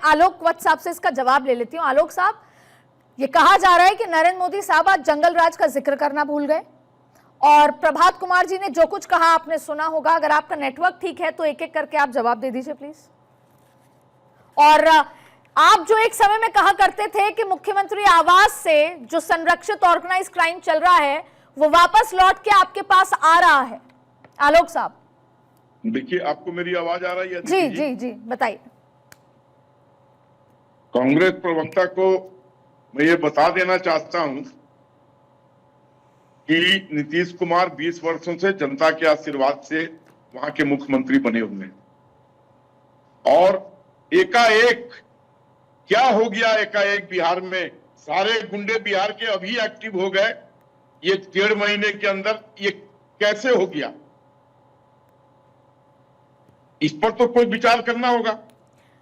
आलोक वत्स साहब से इसका जवाब ले लेती हूँ। आलोक साहब, ये कहा जा रहा है कि नरेंद्र मोदी साहब आज जंगल राज का जिक्र करना भूल गए और प्रभात कुमार जी ने जो कुछ कहा आपने सुना होगा। अगर आपका नेटवर्क ठीक है तो एक एक करके आप जवाब दे दीजिए प्लीज। और आप जो एक समय में कहा करते थे कि मुख्यमंत्री आवास से जो संरक्षित ऑर्गेनाइज क्राइम चल रहा है वो वापस लौट के आपके पास आ रहा है। आलोक साहब देखिए, आपको मेरी आवाज आ रही है? जी जी जी, बताइए। कांग्रेस प्रवक्ता को मैं ये बता देना चाहता हूं कि नीतीश कुमार 20 वर्षों से जनता के आशीर्वाद से वहां के मुख्यमंत्री बने हुए हैं और एकाएक क्या हो गया, एकाएक बिहार में सारे गुंडे बिहार के अभी एक्टिव हो गए। ये 1.5 महीने के अंदर ये कैसे हो गया? इस पर तो कोई विचार करना होगा।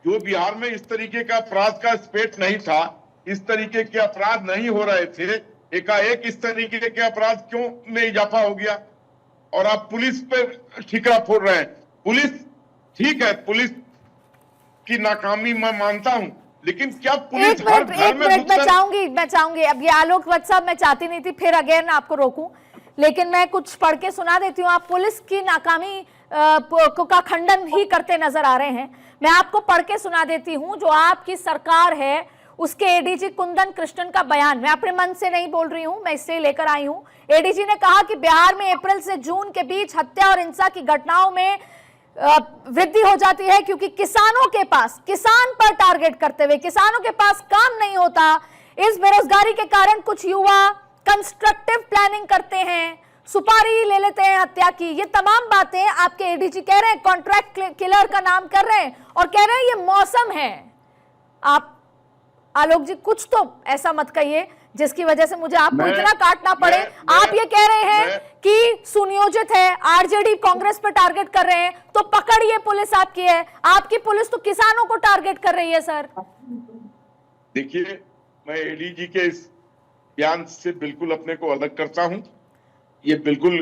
जो बिहार में इस तरीके का अपराध का स्पेट नहीं था, इस तरीके के अपराध नहीं हो रहे थे, एकाएक इस तरीके के अपराध क्यों में इजाफा हो गया? और आप पुलिस पे ठिकरा फोड़ रहे हैं। पुलिस ठीक है, पुलिस की नाकामी मैं मानता हूं, लेकिन क्या पुलिस एक मिनट मैं चाहूंगी अब ये आलोक वत्स साहब, मैं चाहती नहीं थी फिर अगेन आपको रोकूं, लेकिन मैं कुछ पढ़ के सुना देती हूँ। आप पुलिस की नाकामी का खंडन ही करते नजर आ रहे हैं। मैं आपको पढ़ के सुना देती हूँ जो आपकी सरकार है उसके एडीजी कुंदन कृष्णन का बयान। मैं अपने मन से नहीं बोल रही हूँ, मैं इससे लेकर आई हूँ। एडीजी ने कहा कि बिहार में अप्रैल से जून के बीच हत्या और हिंसा की घटनाओं में वृद्धि हो जाती है क्योंकि किसानों के पास, किसान पर टारगेट करते हुए, किसानों के पास काम नहीं होता। इस बेरोजगारी के कारण कुछ युवा कंस्ट्रक्टिव प्लानिंग करते हैं, सुपारी ले लेते हैं हत्या की। ये तमाम बातें आपके एडीजी कह रहे हैं, कॉन्ट्रैक्ट किलर का नाम कर रहे हैं और कह रहे हैं ये मौसम है। आप आलोक जी कुछ तो ऐसा मत कहिए जिसकी वजह से मुझे आपको इतना काटना पड़े। आप ये कह रहे हैं कि सुनियोजित है, आरजेडी कांग्रेस पर टारगेट कर रहे हैं, तो पकड़िए पुलिस आपकी है। आपकी पुलिस तो किसानों को टारगेट कर रही है सर। देखिए, मैं एडीजी के इस बयान से बिल्कुल अपने को अलग करता हूं। ये बिल्कुल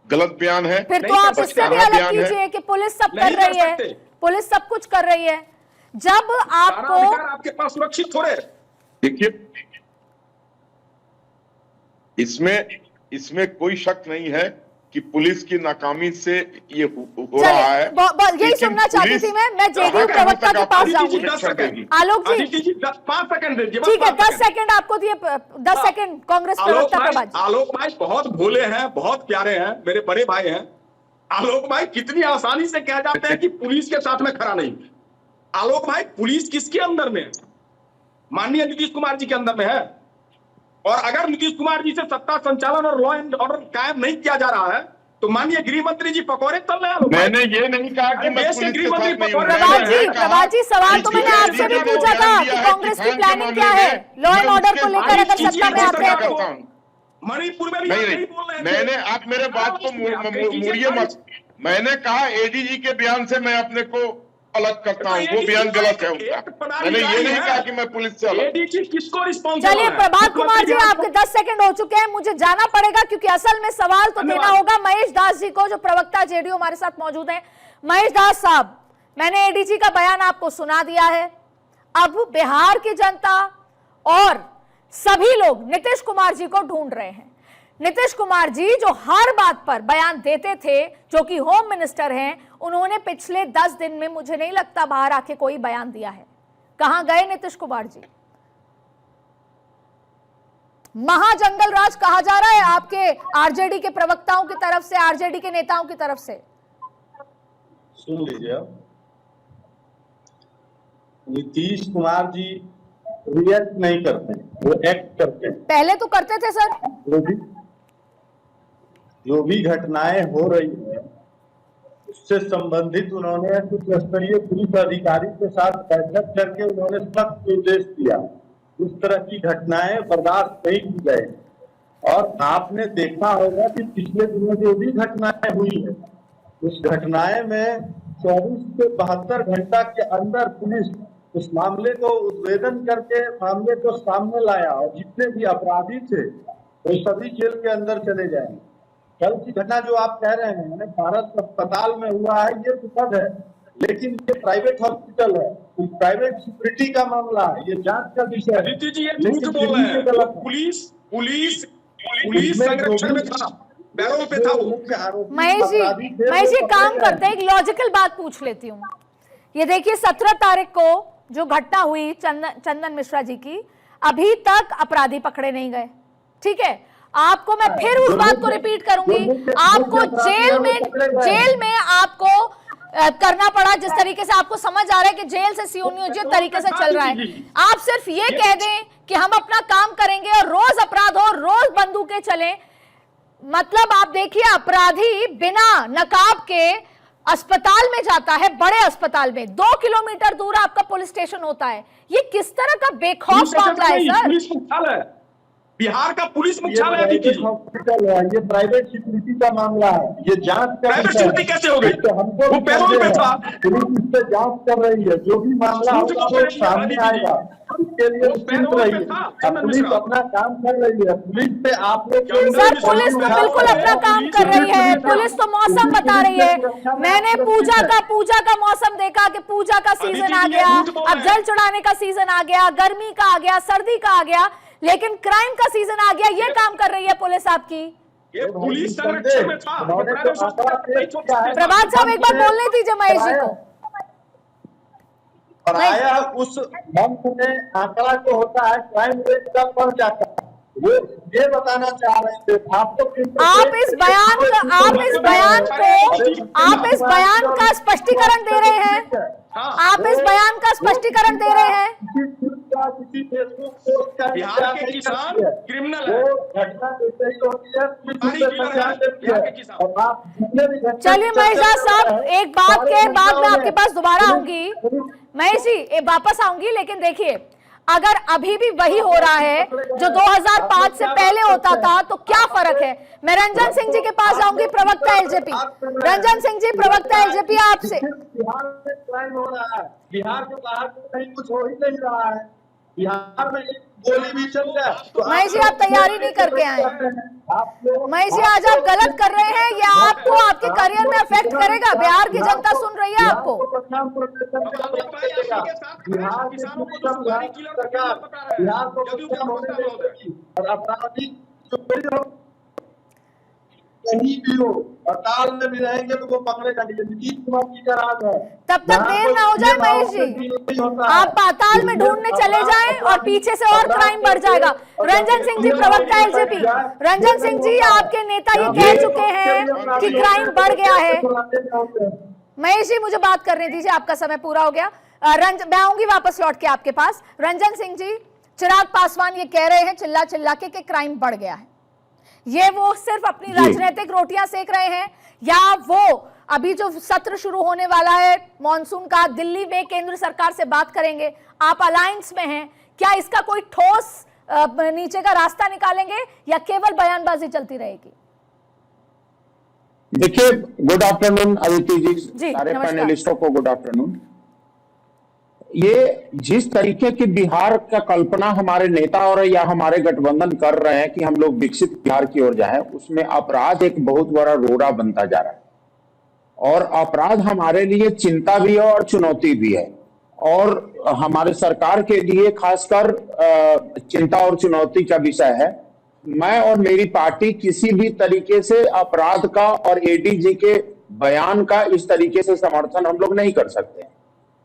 गलत बयान है। फिर तो आप इससे भी अलग कीजिए कि पुलिस सब कर रही है, पुलिस सब कुछ कर रही है। जब आपको आपके पास सुरक्षित थोड़े। देखिए, इसमें कोई शक नहीं है कि पुलिस की नाकामी से ये हो रहा है। यही सुनना चाहती थी मैं जेडीयू प्रवक्ता के पास जाऊंगी। आलोक जी 5 सेकंड दीजिए। ठीक है, 10 सेकंड आपको दिए, 10 सेकंड कांग्रेस प्रवक्ता प्रभात। आलोक भाई बहुत भोले हैं, बहुत प्यारे हैं, मेरे बड़े भाई हैं। आलोक भाई कितनी आसानी से कह जाते हैं कि पुलिस के साथ में खड़ा नहीं। आलोक भाई, पुलिस किसके अंदर में है? माननीय नीतीश कुमार जी के अंदर में है। और अगर नीतीश कुमार जी से सत्ता संचालन और लॉ एंड ऑर्डर कायम नहीं किया जा रहा है तो माननीय गृह मंत्री जी पकौड़े तल रहे हैं। मैंने ये नहीं कहा कि मैं देश के गृह मंत्री प्रभात जी सवाल तो मैंने आपसे भी पूछा था कि कांग्रेस की प्लानिंग क्या है लॉ एंड ऑर्डर को लेकर अगर सत्ता में आते हैं तो। मणिपुर में भी नहीं बोल रहे। मैंने, आप मेरे बात को मुड़िए मत। मैंने कहा एडीजी के बयान से मैं अपने को अलग करता हूं, वो बयान गलत है उनका। मैंने ये नहीं कहा कि मैं पुलिस से अलग। किसको रिस्पॉन्सिबल? चलिए प्रभात कुमार जी, आपके 10 सेकंड हो चुके हैं, मुझे जाना पड़ेगा क्योंकि असल में सवाल तो देना होगा महेश दास जी को जो प्रवक्ता जेडीयू हमारे साथ मौजूद हैं। महेश दास साहब, मैंने एडीजी का बयान आपको सुना दिया है। अब बिहार की जनता और सभी लोग नीतीश कुमार जी को ढूंढ रहे हैं। नीतीश कुमार जी जो हर बात पर बयान देते थे, जो कि होम मिनिस्टर हैं, उन्होंने पिछले 10 दिन में मुझे नहीं लगता बाहर आके कोई बयान दिया है। कहां गए नीतीश कुमार जी? महाजंगल राज कहा जा रहा है आपके आरजेडी के प्रवक्ताओं की तरफ से, आरजेडी के नेताओं की तरफ से। सुन लीजिए, नीतीश कुमार जी रिएक्ट नहीं करते, वो एक्ट करते हैं। पहले तो करते थे सर। जो भी घटनाएं हो रही है उससे संबंधित उन्होंने कुछ स्तरीय पुलिस अधिकारी के साथ बैठक करके उन्होंने सख्त निर्देश दिया। उस तरह की घटनाएं बर्दाश्त नहीं की जाए। और आपने देखा होगा कि पिछले दिनों जो भी घटनाएं हुई है उस घटनाएं में 24 से 72 घंटा के अंदर पुलिस उस मामले को उद्भेदन करके मामले को सामने लाया और जितने भी अपराधी थे वो सभी जेल के अंदर चले जाएंगे। कल की घटना जो आप कह रहे हैं भारत अस्पताल में हुआ है, ये दुखद है, लेकिन ये प्राइवेट हॉस्पिटल है, प्राइवेट सिक्योरिटी का मामला है, ये जांच का विषय है। अदिति जी ये झूठ लेकिन बोल रहे हैं। गलत है। पुलिस संरक्षण में था, पैरोल पे था वो। महेश जी काम करते हैं, एक लॉजिकल बात पूछ लेती हूँ। ये देखिए 17 तारीख को जो घटना हुई चंदन मिश्रा जी की, अभी तक अपराधी पकड़े नहीं गए। ठीक है, आपको मैं फिर उस बात को रिपीट करूंगी, आपको जेल में आपको करना पड़ा, जिस तरीके से आपको समझ आ रहा है कि जेल से सुनियोजित तरीके से चल रहा है। आप सिर्फ ये कह दें कि हम अपना काम करेंगे और रोज अपराध हो, रोज बंदूकें चलें, मतलब आप देखिए अपराधी बिना नकाब के अस्पताल में जाता है, बड़े अस्पताल में 2 किलोमीटर दूर आपका पुलिस स्टेशन होता है। ये किस तरह का बेखौफ मामला है सर? पुलिस मुख्यालय, बिहार का पुलिस मुख्यालय हॉस्पिटल है, ये प्राइवेट सिक्योरिटी का मामला है, ये जांच का प्राइवेट सिक्योरिटी कैसे हो गई? तो हमको वो पैरोल पे था। पुलिस इस पे जांच कर रही है, जो भी मामला होगा वो सामने आएगा, उसके लिए सुन रही है। पुलिस अपना काम कर रही है, पुलिस पे आप लोग सर पुलिस तो बिल्कुल अपना काम कर रही है, पुलिस तो मौसम बता रही है। मैंने पूजा का मौसम देखा कि पूजा का सीजन आ गया, अब जल चढ़ाने का सीजन आ गया, गर्मी का आ गया, सर्दी का आ गया, लेकिन क्राइम का सीजन आ गया। ये काम कर रही है पुलिस आपकी। ये पुलिस संरक्षण में था। प्रभात साहब एक बार बोलने दीजिए महेश जी को। पराया उस मंथ में आंकड़ा जो होता है क्राइम रेट का बढ़ जाता है, वो ये बताना चाह रहे थे आप इस बयान का स्पष्टीकरण दे रहे हैं, आप इस बयान का स्पष्टीकरण दे रहे हैं। किसी फेसबुक पोस्ट का बिहार के किसान क्रिमिनल है, घटना जैसे ही होती है और आप जितने भी घटना। चलिए महेश साहब एक बात के बाद मैं आपके पास दोबारा आऊंगी, महेश जी वापस आऊंगी, लेकिन देखिए अगर अभी भी वही हो रहा है जो 2005 से पहले होता था तो क्या फर्क है? मैं रंजन सिंह जी के पास जाऊंगी, प्रवक्ता एलजेपी। रंजन सिंह जी प्रवक्ता एलजेपी, आपसे बिहार में क्राइम हो रहा है, बिहार के बाहर कहीं कुछ हो ही नहीं रहा है, बिहार में एक गोली भी चल रहा है। महेश जी आप तैयारी नहीं करके आए, महेश जी आज आप गलत कर रहे हैं, या आपको आपके करियर में अफेक्ट करेगा? बिहार की जनता सुन रही है आपको। बिहार को अपराधी कहीं भी हो, हड़ताल में भी रहेंगे तो वो पकड़ेगा नहीं। नीतीश कुमार जी का राज है। तब तक देर ना हो जाए महेश जी, आप पाताल में ढूंढने चले जाएं और पीछे से और क्राइम बढ़ जाएगा। रंजन सिंह जी प्रवक्ता एलजेपी, रंजन सिंह जी आपके नेता ये कह चुके हैं कि क्राइम बढ़ गया है। महेश जी मुझे बात करने दीजिए, आपका समय पूरा हो गया। मैं आऊंगी वापस लौट के आपके पास। रंजन सिंह जी, चिराग पासवान ये कह रहे हैं चिल्ला चिल्ला के कि क्राइम बढ़ गया है, ये वो सिर्फ अपनी राजनीतिक रोटियां सेक रहे हैं, या वो अभी जो सत्र शुरू होने वाला है मॉनसून का, दिल्ली में केंद्र सरकार से बात करेंगे, आप अलायंस में हैं, क्या इसका कोई ठोस नीचे का रास्ता निकालेंगे या केवल बयानबाजी चलती रहेगी? देखिए, गुड आफ्टरनून अदिति जी, सारे नमस्कार। पैनलिस्टों को गुड आफ्टरनून। ये जिस तरीके की बिहार का कल्पना हमारे नेता और या हमारे गठबंधन कर रहे हैं कि हम लोग विकसित बिहार की ओर जाएं, उसमें अपराध एक बहुत बड़ा रोड़ा बनता जा रहा है और अपराध हमारे लिए चिंता भी है और चुनौती भी है, और हमारे सरकार के लिए खासकर चिंता और चुनौती का विषय है। मैं और मेरी पार्टी किसी भी तरीके से अपराध का और एडीजी के बयान का इस तरीके से समर्थन हम लोग नहीं कर सकते।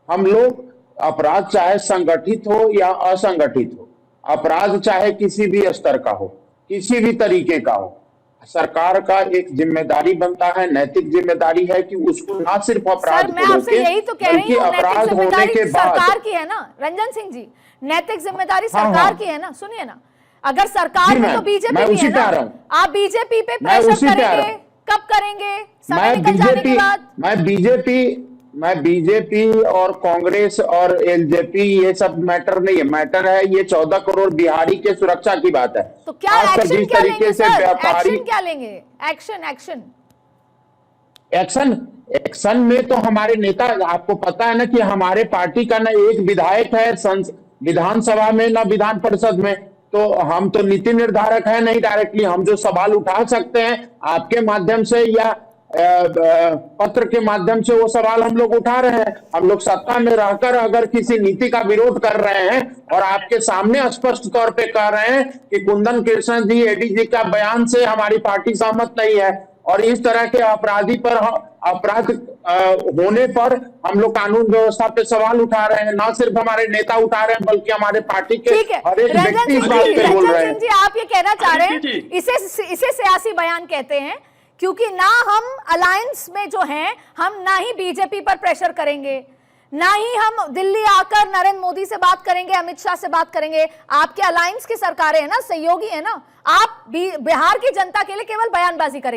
हम लोग अपराध चाहे संगठित हो या असंगठित हो, अपराध चाहे किसी भी स्तर का हो, किसी भी तरीके का हो, सरकार का एक जिम्मेदारी बनता है, नैतिक जिम्मेदारी है कि उसको ना सिर्फ अपराध मैं आपसे यही तो कह रही हूँ, अपराध होने के बाद सरकार की है ना रंजन सिंह जी, नैतिक जिम्मेदारी सरकार की है ना। सुनिए ना, अगर सरकार में तो बीजेपी भी है ना, आप बीजेपी पे प्रेशर करेंगे, कब करेंगे? समय निकल जाने के बाद। मैं बीजेपी और कांग्रेस और एलजेपी ये सब मैटर नहीं है, मैटर है ये 14 करोड़ बिहारी के सुरक्षा की बात है। तो क्या एक्शन क्या लेंगे सर? एक्शन क्या लेंगे? एक्शन में तो हमारे नेता, आपको पता है ना कि हमारे पार्टी का ना एक विधायक है विधानसभा में ना विधान परिषद में, तो हम तो नीति निर्धारक है नहीं, डायरेक्टली हम जो सवाल उठा सकते हैं आपके माध्यम से या पत्र के माध्यम से वो सवाल हम लोग उठा रहे हैं। हम लोग सत्ता में रहकर अगर किसी नीति का विरोध कर रहे हैं और आपके सामने स्पष्ट तौर पे कह रहे हैं कि कुंदन कृष्ण जी एडीजी का बयान से हमारी पार्टी सहमत नहीं है और इस तरह के अपराधी पर अपराध होने पर हम लोग कानून व्यवस्था पे सवाल उठा रहे हैं, ना सिर्फ हमारे नेता उठा रहे हैं बल्कि हमारे पार्टी के ठीक है हर एक रंजन व्यक्ति सिंह इस बात जी, पे बोल रंजन रहे सिंह हैं। जी आप ये कहना चाह रहे हैं अदिति इसे सियासी बयान कहते हैं, क्योंकि ना हम अलायंस में जो हैं हम ना ही बीजेपी पर प्रेशर करेंगे, ना ही हम दिल्ली आकर नरेंद्र मोदी से बात करेंगे, अमित शाह से बात करेंगे। आपके अलायंस की सरकारें हैं ना, सहयोगी है ना, आप बिहार की जनता के लिए केवल बयानबाजी करेंगे।